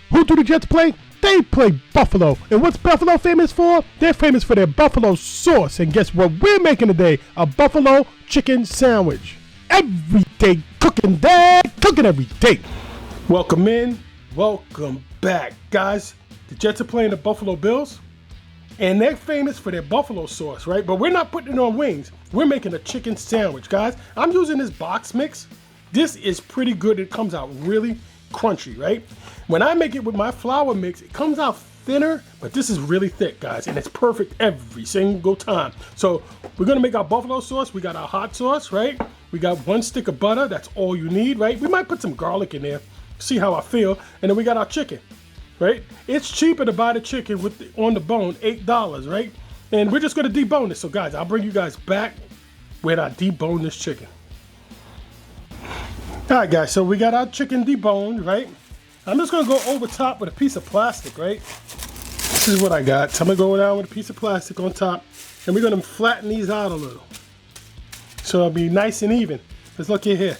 Who do the Jets play? They play Buffalo. And what's Buffalo famous for? They're famous for their buffalo sauce. And guess what we're making today? A buffalo chicken sandwich. Everyday cooking day, cooking every day. Welcome in, welcome back, guys. The Jets are playing the Buffalo Bills. And they're famous for their buffalo sauce, right? But we're not putting it on wings. We're making a chicken sandwich, guys. I'm using this box mix. This is pretty good. It comes out really crunchy, right? When I make it with my flour mix, it comes out thinner, but this is really thick, guys, and it's perfect every single time. So we're gonna make our buffalo sauce. We got our hot sauce, right? We got 1 stick of butter. That's all you need, right? We might put some garlic in there, see how I feel. And then we got our chicken, right? It's cheaper to buy the chicken on the bone, $8, right? And we're just gonna debone this. So guys, I'll bring you guys back when I debone this chicken. All right, guys, so we got our chicken deboned, right? I'm just gonna go over top with a piece of plastic, right? This is what I got. So I'm gonna go down with a piece of plastic on top, and we're gonna flatten these out a little. So it'll be nice and even. Let's look here.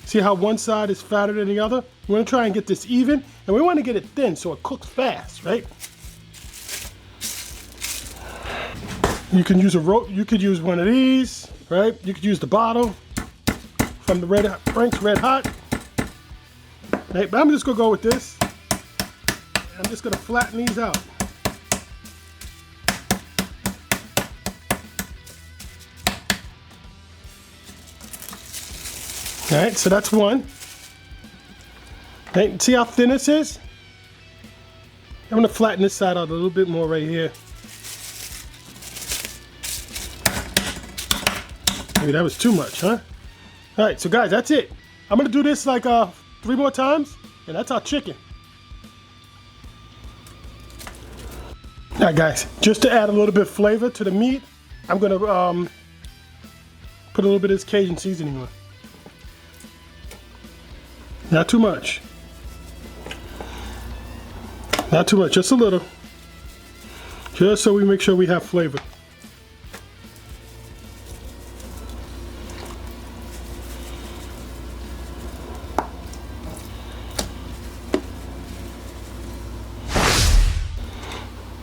See how one side is fatter than the other? We're gonna try and get this even, and we wanna get it thin so it cooks fast, right? You can use a rope, you could use one of these, right? You could use the bottle from the Frank's RedHot. Right, but I'm just gonna go with this. I'm just gonna flatten these out. All right, so that's one. Right, see how thin this is? I'm gonna flatten this side out a little bit more right here. Maybe that was too much, huh? All right, so guys, that's it. I'm gonna do this like 3 more times, and that's our chicken. All right, guys, just to add a little bit of flavor to the meat, I'm gonna put a little bit of this Cajun seasoning on. Not too much. Not too much, just a little. Just so we make sure we have flavor.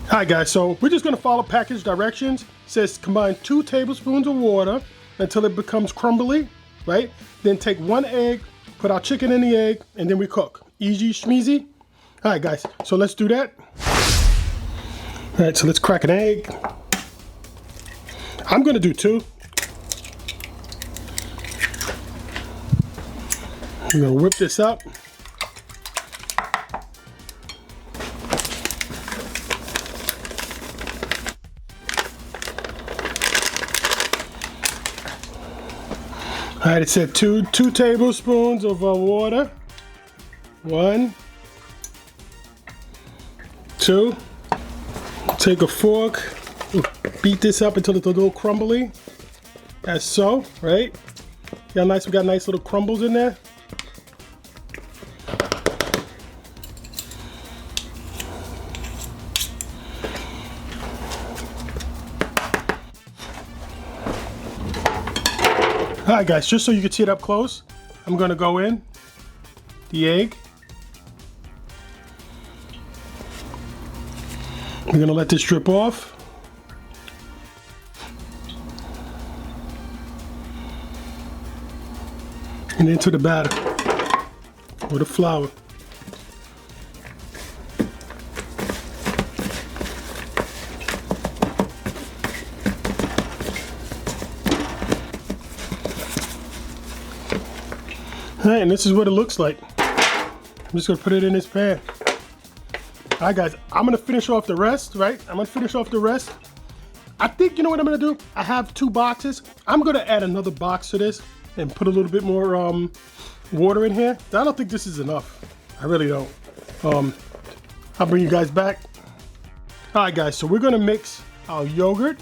All right, guys, so we're just gonna follow package directions. It says combine 2 tablespoons of water until it becomes crumbly, right? Then take 1 egg, put our chicken in the egg, and then we cook. Easy schmeezy. All right, guys, so let's do that. All right, so let's crack an egg. I'm gonna do 2. I'm gonna whip this up. All right, it said 2 tablespoons of water. 1, 2. Take a fork, beat this up until it's a little crumbly, as so, right? We got nice little crumbles in there. All right, guys, just so you can see it up close, I'm gonna go in the egg. We're gonna let this drip off. And into the batter or the flour. All right, and this is what it looks like. I'm just gonna put it in this pan. All right, guys, I'm gonna finish off the rest, right? I'm gonna finish off the rest. I think, you know what I'm gonna do? I have 2 boxes. I'm gonna add another box to this and put a little bit more water in here. I don't think this is enough. I really don't. I'll bring you guys back. All right, guys, so we're gonna mix our yogurt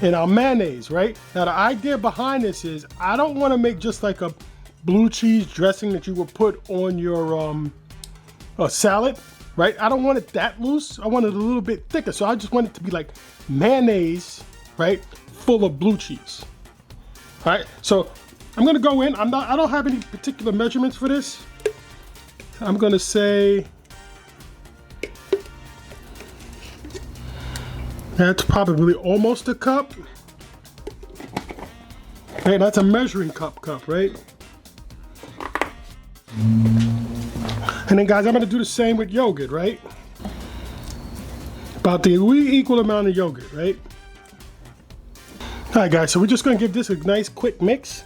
and our mayonnaise, right? Now, the idea behind this is I don't wanna make just like a blue cheese dressing that you would put on your salad, right? I don't want it that loose. I want it a little bit thicker. So I just want it to be like mayonnaise, right? Full of blue cheese. All right, so I'm gonna go in. I don't have any particular measurements for this. I'm gonna say that's probably almost a cup. Hey, that's a measuring cup, right? And then guys, I'm gonna do the same with yogurt, right? About the equal amount of yogurt, right? All right guys, so we're just gonna give this a nice quick mix.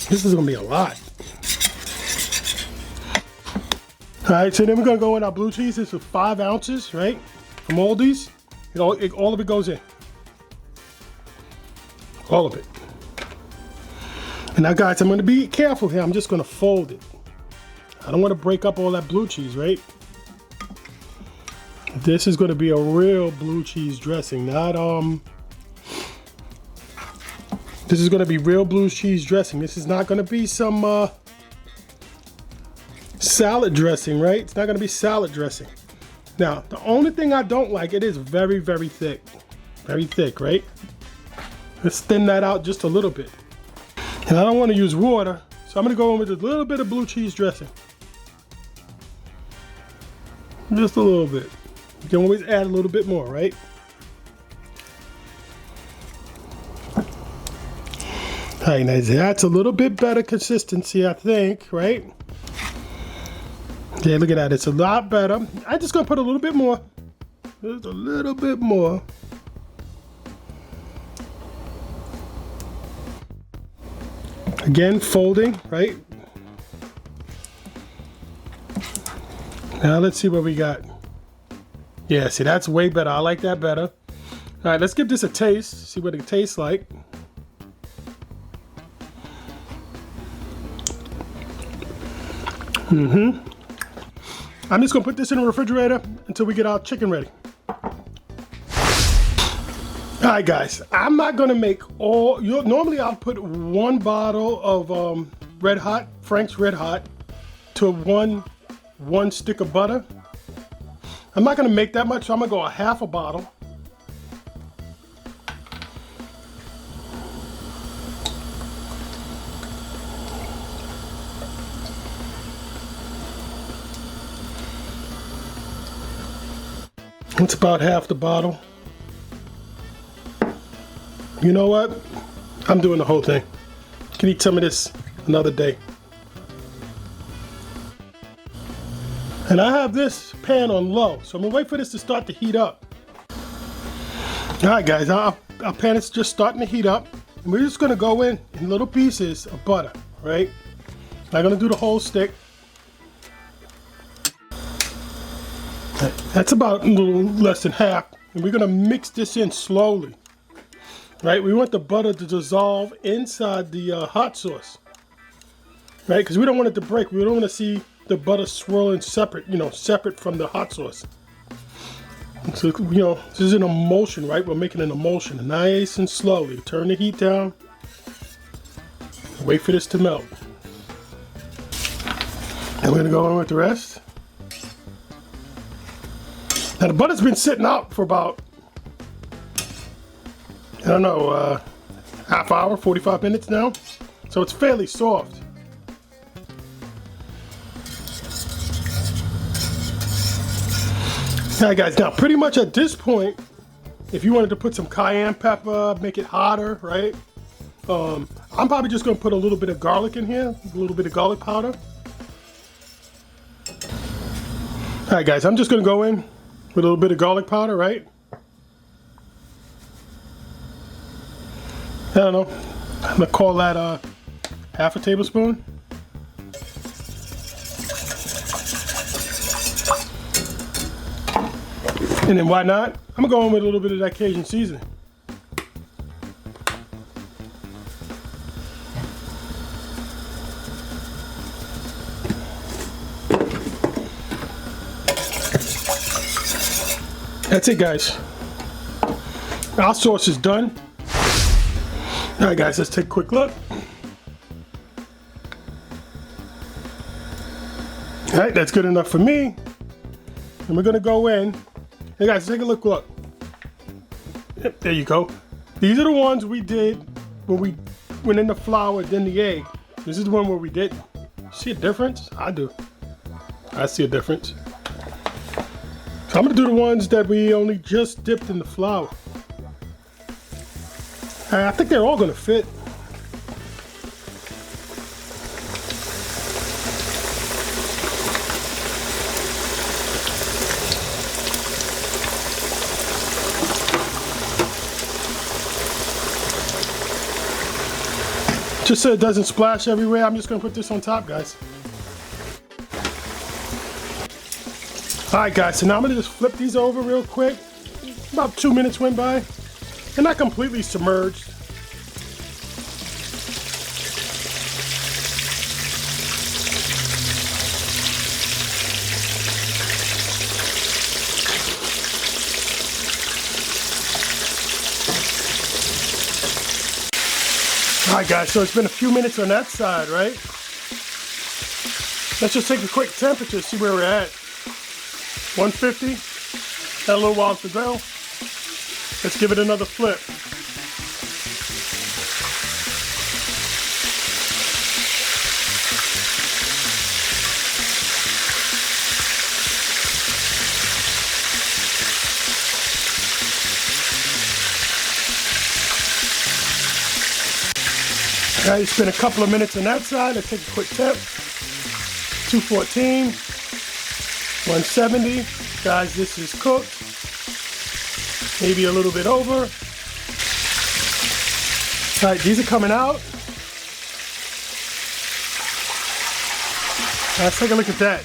This is gonna be a lot. All right, so then we're gonna go in our blue cheese. This is 5 ounces, right? From Aldi's. All of it goes in. All of it. And now guys, I'm gonna be careful here. I'm just gonna fold it. I don't wanna break up all that blue cheese, right? This is gonna be a real blue cheese dressing, not this is gonna be real blue cheese dressing. This is not gonna be some salad dressing, right? It's not gonna be salad dressing. Now, the only thing I don't like, it is very, very thick. Very thick, right? Let's thin that out just a little bit. And I don't want to use water, so I'm going to go in with a little bit of blue cheese dressing. Just a little bit. You can always add a little bit more, right? All right, now that's a little bit better consistency, I think, right? Yeah, look at that. It's a lot better. I'm just going to put a little bit more. Just a little bit more. Again, folding, right? Now let's see what we got. Yeah, see, that's way better. I like that better. All right, let's give this a taste. See what it tastes like. I'm just gonna put this in the refrigerator until we get our chicken ready. All right, guys, I'm not gonna make all, normally I'll put 1 bottle of RedHot, Frank's RedHot, to one stick of butter. I'm not gonna make that much, so I'm gonna go a half a bottle. It's about half the bottle. You know what? I'm doing the whole thing. Can eat some of this another day. And I have this pan on low, so I'm gonna wait for this to start to heat up. All right, guys, our pan is just starting to heat up. And we're just gonna go in little pieces of butter, right? Not gonna do the whole stick. That's about a little less than half. And we're gonna mix this in slowly. Right, we want the butter to dissolve inside the hot sauce, right? Because we don't want it to break. We don't want to see the butter swirling separate, separate from the hot sauce. So, this is an emulsion, right? We're making an emulsion, nice and slowly. Turn the heat down. Wait for this to melt. And we're gonna go on with the rest. Now the butter's been sitting out for about, I don't know, half hour, 45 minutes now. So it's fairly soft. Alright guys, now pretty much at this point, if you wanted to put some cayenne pepper, make it hotter, right? I'm probably just gonna put a little bit of garlic in here, a little bit of garlic powder. Alright guys, I'm just gonna go in with a little bit of garlic powder, right? I don't know, I'm gonna call that half a tablespoon. And then why not? I'm gonna go in with a little bit of that Cajun seasoning. That's it, guys. Our sauce is done. All right, guys, let's take a quick look. All right, that's good enough for me. And we're gonna go in. Hey guys, take a look. Yep, there you go. These are the ones we did when we went in the flour, then the egg. This is the one where we didn't. See a difference? I do. I see a difference. So I'm gonna do the ones that we only just dipped in the flour. I think they're all gonna fit. Just so it doesn't splash everywhere, I'm just gonna put this on top, guys. All right, guys, so now I'm gonna just flip these over real quick. About 2 minutes went by. They're not completely submerged. All right, guys, so it's been a few minutes on that side, right? Let's just take a quick temperature, see where we're at. 150, got a little while to go. Let's give it another flip. All right, it's been a couple of minutes on that side. Let's take a quick temp. 214, 170. Guys, this is cooked. Maybe a little bit over. All right, these are coming out. Let's take a look at that.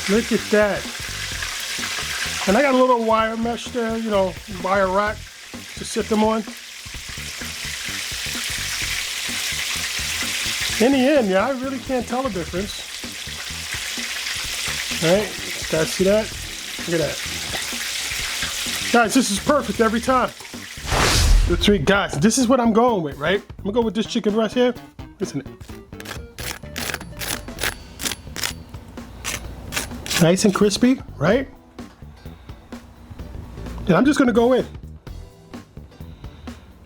Look at that. And I got a little wire mesh there, you know, wire rack to sit them on. In the end, yeah, I really can't tell the difference. All right, guys, see that? Look at that. Guys, this is perfect every time. Guys, this is what I'm going with, right? I'm gonna go with this chicken breast here. Listen. Nice and crispy, right? And I'm just gonna go in.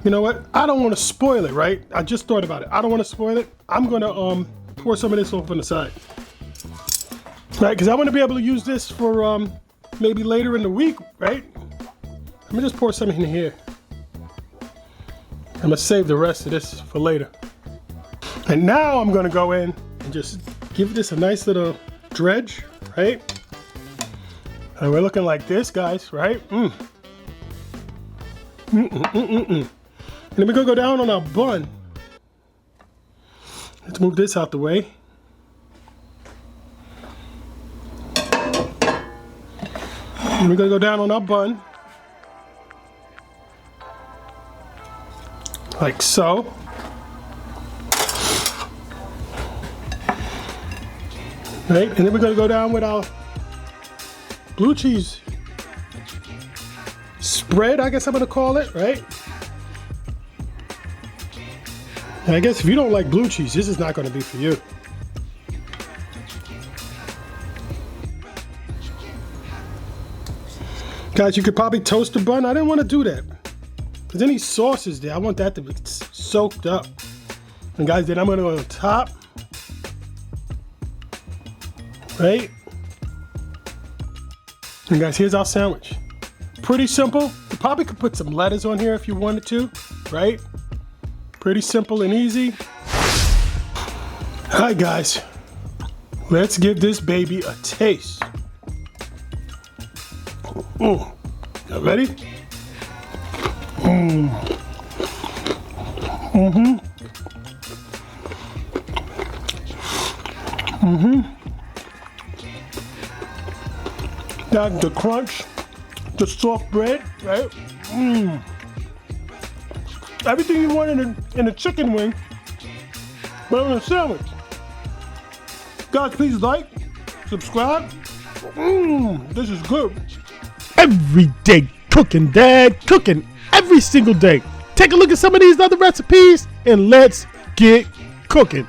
You know what? I don't want to spoil it, right? I just thought about it. I don't want to spoil it. I'm gonna pour some of this off on the side, right? Because I want to be able to use this for maybe later in the week, right? Let me just pour some in here. I'm gonna save the rest of this for later. And now I'm gonna go in and just give this a nice little dredge, right? And we're looking like this, guys, right? And then we're gonna go down on our bun. Let's move this out the way. And we're gonna go down on our bun. Like so. Right, and then we're gonna go down with our blue cheese spread, I guess I'm gonna call it, right? And I guess if you don't like blue cheese, this is not gonna be for you. Guys, you could probably toast the bun. I didn't want to do that. There's any sauces there, I want that to be soaked up. And guys, then I'm gonna go on top. Right? And guys, here's our sandwich. Pretty simple. You probably could put some lettuce on here if you wanted to, right? Pretty simple and easy. All right, guys. Let's give this baby a taste. You ready? Got the crunch, the soft bread, right? Everything you want in a chicken wing, but in a sandwich. Guys, please like, subscribe. This is good. Every day cooking, Dad. Cooking every single day. Take a look at some of these other recipes and let's get cooking.